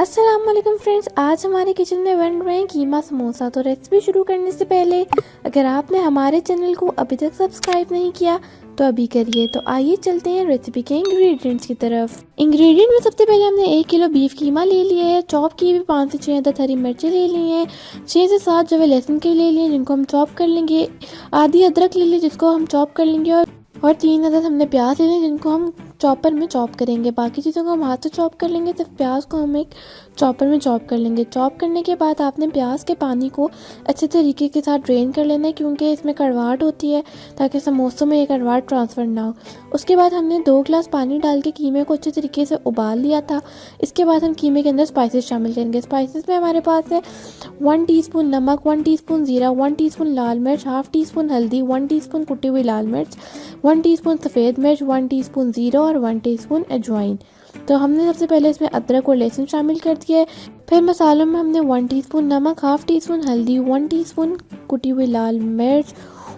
अस्सलाम वालेकुम फ्रेंड्स, आज हमारे किचन में बन रहे हैं कीमा समोसा। तो रेसिपी शुरू करने से पहले अगर आपने हमारे चैनल को अभी तक सब्सक्राइब नहीं किया तो अभी करिए। तो आइए चलते हैं रेसिपी के इंग्रेडिएंट्स की तरफ। इंग्रेडिएंट में सबसे पहले हमने 1 किलो बीफ कीमा ले लिया है। चॉप की हुई 5 से 6 अदद हरी मिर्चें ले ली हैं। 6 से 7 जवे लहसुन के ले लिए जिनको हम चॉप कर लेंगे। आधी अदरक ले ली जिसको हम चॉप कर लेंगे और 3 अदद हमने प्याज ले लिए जिनको हम चॉपर में चॉप करेंगे। बाकी चीज़ों को हम हाथ से चॉप कर लेंगे, सिर्फ प्याज को हम एक चॉपर में चॉप कर लेंगे। चॉप करने के बाद आपने प्याज के पानी को अच्छे तरीके के साथ ड्रेन कर लेना है क्योंकि इसमें कड़वाहट होती है, ताकि समोसों में ये कड़वाहट ट्रांसफ़र ना हो। उसके बाद हमने 2 गिलास पानी डाल के कीमे को अच्छे तरीके से उबाल लिया था। इसके बाद हम कीमे के अंदर स्पाइसेस शामिल करेंगे। स्पाइसेस में हमारे पास है 1 टीस्पून नमक, 1 टीस्पून ज़ीरा, 1 टीस्पून लाल मिर्च, हाफ टीस्पून हल्दी, 1 टीस्पून कुटी हुई लाल मिर्च, 1 टीस्पून सफ़ेद मिर्च, 1 टीस्पून ज़ीरा और 1 टीस्पून अजवाइन। तो हमने सबसे पहले इसमें अदरक और लहसुन शामिल कर दिया है। फिर मसालों में हमने 1 टीस्पून नमक, हाफ टीस्पून हल्दी, 1 टीस्पून कुटी हुई लाल मिर्च,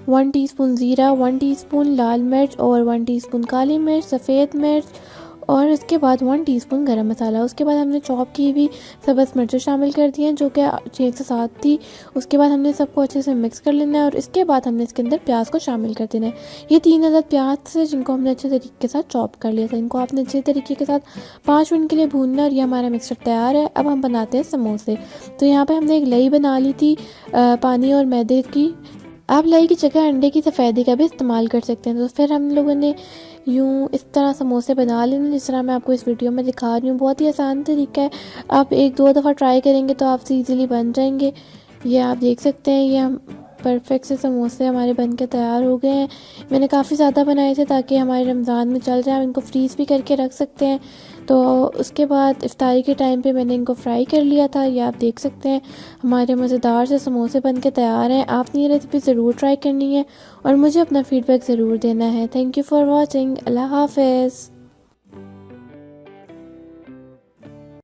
1 टीस्पून ज़ीरा, 1 टीस्पून लाल मिर्च और 1 टीस्पून काली मिर्च, सफ़ेद मिर्च और इसके बाद 1 टीस्पून गरम मसाला। उसके बाद हमने चॉप की हुई सब्ज़ मिर्चें शामिल कर दी हैं जो कि 6 से 7 थी। उसके बाद हमने सबको अच्छे से मिक्स कर लेना है और इसके बाद हमने इसके अंदर प्याज को शामिल कर देना है। ये 3 अदद प्याज से जिनको हमने अच्छे तरीके के साथ चॉप कर लिया था। इनको आपने अच्छे तरीके के साथ 5 मिनट के लिए भूनना और ये हमारा मिक्सचर तैयार है। अब हम बनाते हैं समोसे। तो यहाँ पर हमने एक लई बना ली थी पानी और मैदे की। आप लई की जगह अंडे की सफ़ेदी का भी इस्तेमाल कर सकते हैं। तो फिर हम लोगों ने यूँ इस तरह समोसे बना लेना जिस तरह मैं आपको इस वीडियो में दिखा रही हूँ। बहुत ही आसान तरीका है, आप 1-2 दफ़ा ट्राई करेंगे तो आपसे इजीली बन जाएंगे। ये आप देख सकते हैं, ये हम परफेक्ट से समोसे हमारे बन के तैयार हो गए हैं। मैंने काफ़ी ज़्यादा बनाए थे ताकि हमारे रमज़ान में चल जाए। हम इनको फ्रीज़ भी करके रख सकते हैं। तो उसके बाद इफ्तारी के टाइम पे मैंने इनको फ्राई कर लिया था। ये आप देख सकते हैं, हमारे मज़ेदार से समोसे बन के तैयार हैं। आपने ये रेसिपी ज़रूर ट्राई करनी है और मुझे अपना फ़ीडबैक ज़रूर देना है। Thank you for watching. अल्लाह हाफ़िज़।